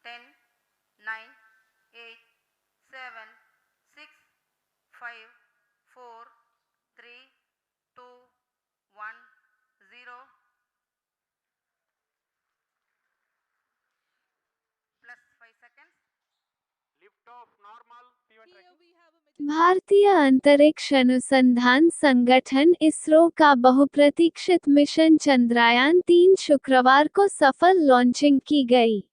10, 9, 8, 7, 6, 5, 4, 3, 2, 1, 0. Plus 5 seconds. Lift off normal. P1 tracking. भारतीय अंतरिक्ष अनुसंधान संगठन इसरो का बहुप्रतीक्षित मिशन चंद्रयान-3 शुक्रवार को सफल लॉन्चिंग की गई।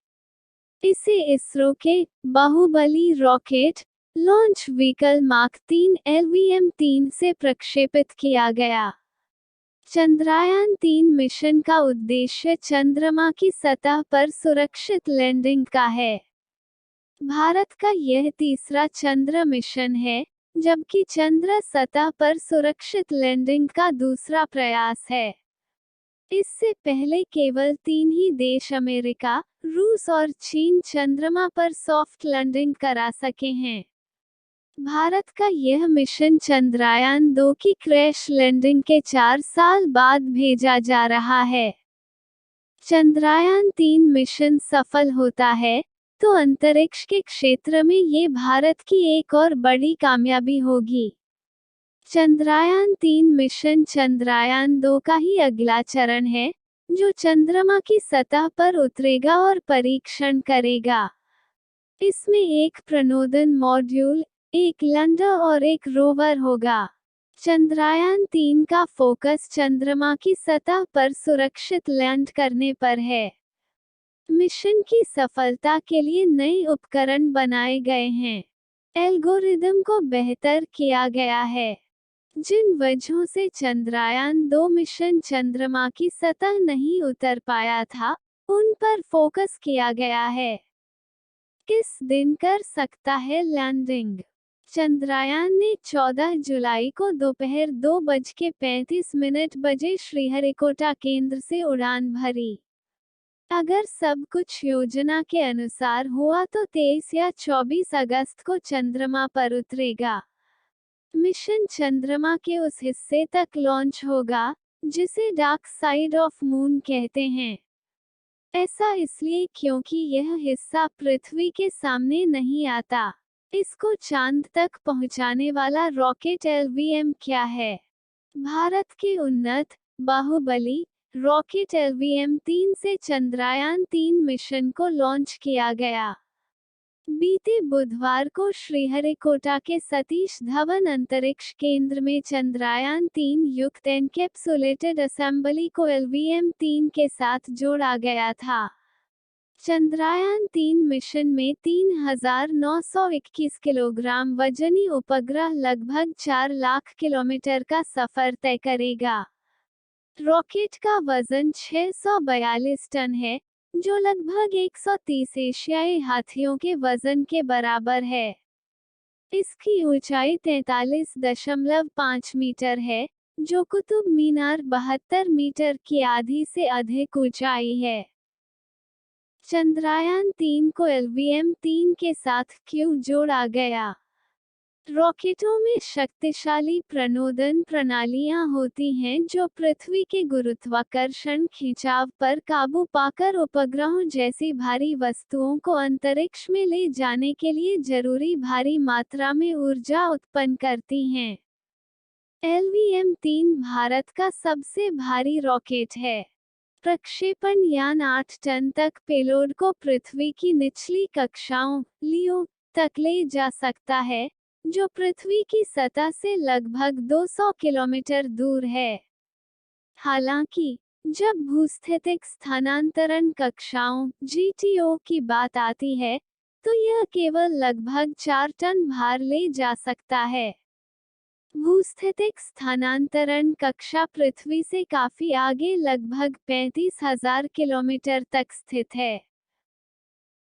इसे इसरो के Bahubali rocket launch vehicle mark 3 LVM-3 से प्रक्षेपित किया गया। चंद्रयान-3 मिशन का उद्देश्य चंद्रमा की सतह पर सुरक्षित लैंडिंग का है। भारत का यह तीसरा चंद्र मिशन है, जबकि चंद्र सतह पर सुरक्षित लैंडिंग का दूसरा प्रयास है। इससे पहले केवल 3 ही देश अमेरिका, रूस और चीन चंद्रमा पर सॉफ्ट लैंडिंग करा सके हैं। भारत का यह मिशन चंद्रयान-2 की क्रैश लैंडिंग के 4 साल बाद भेजा जा रहा है। चंद्रयान-3 मिशन सफल होता है तो अंतरिक्ष के क्षेत्र में ये भारत की एक और बड़ी कामयाबी होगी। चंद्रयान-3 मिशन चंद्रयान-2 का ही अगला चरण है, जो चंद्रमा की सतह पर उतरेगा और परीक्षण करेगा। इसमें एक प्रणोदन मॉड्यूल, एक लैंडर और एक रोवर होगा। चंद्रयान-3 का फोकस चंद्रमा की सतह पर सुरक्षित लैंड करने पर है। मिशन की सफलता के लिए नए उपकरण बनाए गए हैं। एल्गोरिदम को बेहतर किया गया है। जिन वजहों से चंद्रयान-2 मिशन चंद्रमा की सतह नहीं उतर पाया था, उन पर फोकस किया गया है। किस दिन कर सकता है लैंडिंग? चंद्रयान ने 14 जुलाई को दोपहर 2:35 बजे श्रीहरिकोटा केंद्र से उड़ान भरी। अगर सब कुछ योजना के अनुसार हुआ तो 23 या 24 अगस्त को चंद्रमा पर उतरेगा। मिशन चंद्रमा के उस हिस्से तक लॉन्च होगा, जिसे डार्क साइड ऑफ मून कहते हैं। ऐसा इसलिए क्योंकि यह हिस्सा पृथ्वी के सामने नहीं आता। इसको चांद तक पहुंचाने वाला रॉकेट LVM क्या है? भारत के उन्नत बाहुबली रॉकेट LVM-3 से चंद्रयान-3 मिशन को लॉन्च किया गया। बीते बुधवार को श्रीहरिकोटा के सतीश धवन अंतरिक्ष केंद्र में चंद्रयान-3 युक्त एनकैप्सुलेटेड असेंबली को LVM-3 के साथ जोड़ा गया था। चंद्रयान-3 मिशन में 3,921 किलोग्राम वजनी उपग्रह लगभग 4 लाख किलोमीटर का सफर तय करेगा। रॉकेट का वजन 642 टन है, जो लगभग 130 एशियाई हाथियों के वजन के बराबर है। इसकी ऊंचाई 43.5 मीटर है, जो कुतुब मीनार 72 मीटर की आधी से अधिक ऊंचाई है। चंद्रयान-3 को LVM-3 के साथ क्यों जोड़ा गया? रॉकेटों में शक्तिशाली प्रणोदन प्रणालियां होती हैं जो पृथ्वी के गुरुत्वाकर्षण खिंचाव पर काबू पाकर उपग्रहों जैसी भारी वस्तुओं को अंतरिक्ष में ले जाने के लिए जरूरी भारी मात्रा में ऊर्जा उत्पन्न करती हैं। LVM-3 भारत का सबसे भारी रॉकेट है। प्रक्षेपण यान 8 टन तक पेलोड को पृथ्वी की निचली कक्षाओं लियो तक ले जा सकता है, जो पृथ्वी की सतह से लगभग 200 किलोमीटर दूर है। हालांकि, जब भूस्थितिक स्थानांतरण कक्षाओं GTO की बात आती है, तो यह केवल लगभग 4 टन भार ले जा सकता है। भूस्थितिक स्थानांतरण कक्षा पृथ्वी से काफी आगे लगभग 35,000 किलोमीटर तक स्थित है।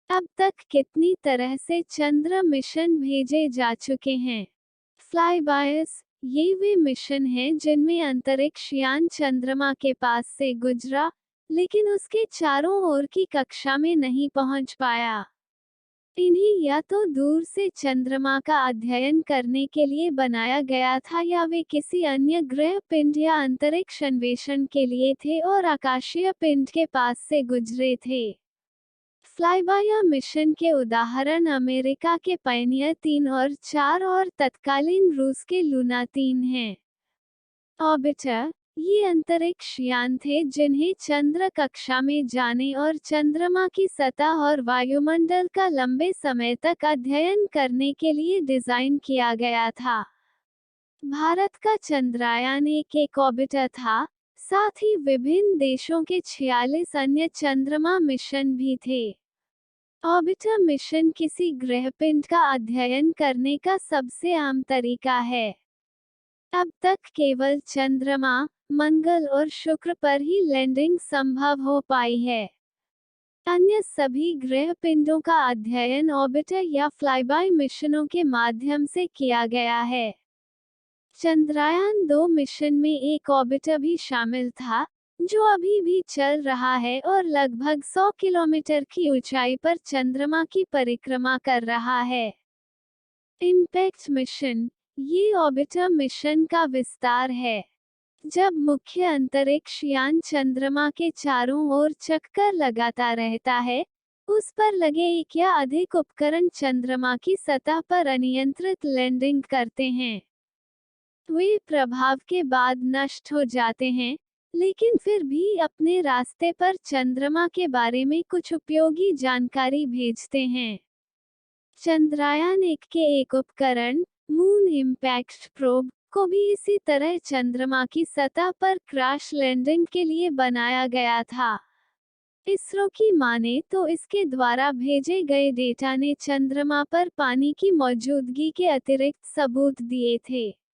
अब तक कितनी तरह से चंद्र मिशन भेजे जा चुके हैं? फ्लाईबायस ये वे मिशन हैं जिनमें अंतरिक्ष यान चंद्रमा के पास से गुजरा, लेकिन उसके चारों ओर की कक्षा में नहीं पहुंच पाया। इन्हें या तो दूर से चंद्रमा का अध्ययन करने के लिए बनाया गया था या वे किसी अन्य ग्रह पिंड या अंतरिक्ष अन्वेषण के लिए थे और आकाशीय पिंड के पास से गुजरे थे। फ्लाईबाय मिशन के उदाहरण अमेरिका के पायनियर 3 और 4 और तत्कालीन रूस के लूना 3 हैं। ऑर्बिटर, ये अंतरिक्ष यान थे जिन्हें चंद्र कक्षा में जाने और चंद्रमा की सतह और वायुमंडल का लंबे समय तक अध्ययन करने के लिए डिजाइन किया गया था। भारत का चंद्रयान एक ऑर्बिटर था, साथ ही विभिन्न देशों के 46 अन्य चंद्रमा मिशन भी थे। ऑर्बिटर मिशन किसी ग्रहपिंड का अध्ययन करने का सबसे आम तरीका है। अब तक केवल चंद्रमा, मंगल और शुक्र पर ही लैंडिंग संभव हो पाई है। अन्य सभी ग्रहपिंडों का अध्ययन ऑर्बिटर या फ्लाईबाय मिशनों के माध्यम से किया गया है। चंद्रयान 2 मिशन में एक ऑर्बिटर भी शामिल था, जो अभी भी चल रहा है और लगभग 100 किलोमीटर की ऊंचाई पर चंद्रमा की परिक्रमा कर रहा है। इम्पैक्ट मिशन, ये ऑर्बिटर मिशन का विस्तार है। जब मुख्य अंतरिक्ष यान चंद्रमा के चारों ओर चक्कर लगाता रहता है, उस पर लगे एक या अधिक उपकरण चंद्रमा की सतह पर अनियंत्रित लैंडिंग करते हैं। वे प्रभाव के बाद नष्ट हो जाते हैं, लेकिन फिर भी अपने रास्ते पर चंद्रमा के बारे में कुछ उपयोगी जानकारी भेजते हैं। चंद्रयान 1 के एक उपकरण, मून इम्पैक्ट प्रोब, को भी इसी तरह चंद्रमा की सतह पर क्रैश लैंडिंग के लिए बनाया गया था। इसरो की माने तो इसके द्वारा भेजे गए डेटा ने चंद्रमा पर पानी की मौजूदगी के अतिरिक्त सबूत दिए थे।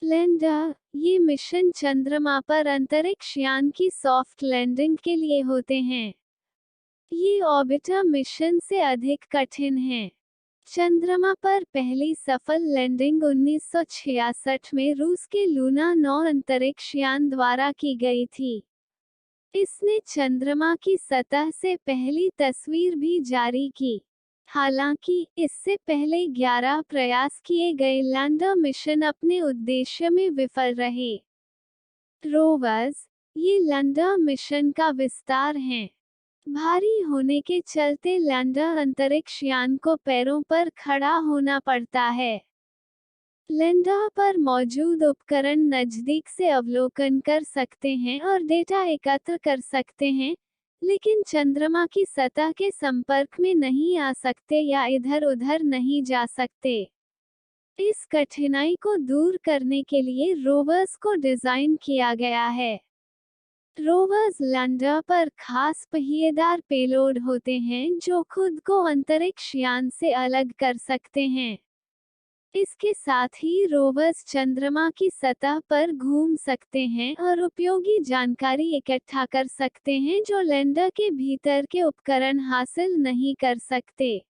लैंडर, ये मिशन चंद्रमा पर अंतरिक्ष यान की सॉफ्ट लैंडिंग के लिए होते हैं। ये ऑर्बिटर मिशन से अधिक कठिन हैं। चंद्रमा पर पहली सफल लैंडिंग 1966 में रूस के लूना 9 अंतरिक्ष यान द्वारा की गई थी। इसने चंद्रमा की सतह से पहली तस्वीर भी जारी की। हालांकि, इससे पहले 11 प्रयास किए गए लैंडर मिशन अपने उद्देश्य में विफल रहे। रोवर्स, ये लैंडर मिशन का विस्तार हैं। भारी होने के चलते लैंडर अंतरिक्ष यान को पैरों पर खड़ा होना पड़ता है। लैंडर पर मौजूद उपकरण नज़दीक से अवलोकन कर सकते हैं और डेटा एकत्र कर सकते हैं, लेकिन चंद्रमा की सतह के संपर्क में नहीं आ सकते या इधर-उधर नहीं जा सकते। इस कठिनाई को दूर करने के लिए रोवर्स को डिजाइन किया गया है। रोवर्स लैंडर पर खास पहिएदार पेलोड होते हैं जो खुद को अंतरिक्ष यान से अलग कर सकते हैं। इसके साथ ही रोवर्स चंद्रमा की सतह पर घूम सकते हैं और उपयोगी जानकारी इकट्ठा कर सकते हैं जो लैंडर के भीतर के उपकरण हासिल नहीं कर सकते।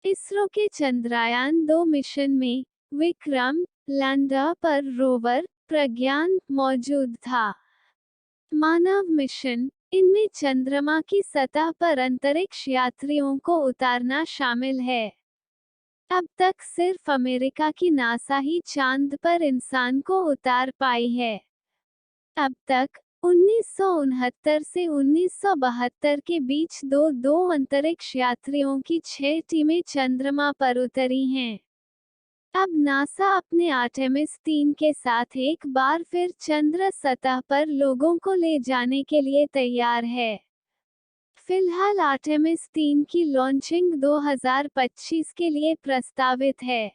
इसरो के चंद्रयान 2 मिशन में विक्रम लैंडर पर रोवर प्रज्ञान मौजूद था। मानव मिशन, इनमें चंद्रमा की सतह पर अंतरिक्ष यात्रियों को उतारना शामिल है। अब तक सिर्फ अमेरिका की नासा ही चांद पर इंसान को उतार पाई है। अब तक 1969 से 1972 के बीच दो अंतरिक्ष यात्रियों की 6 टीमें चंद्रमा पर उतरी हैं। अब नासा अपने आर्टेमिस 3 के साथ एक बार फिर चंद्र सतह पर लोगों को ले जाने के लिए तैयार है। फिलहाल आर्टेमिस 3 की लॉन्चिंग 2025 के लिए प्रस्तावित है।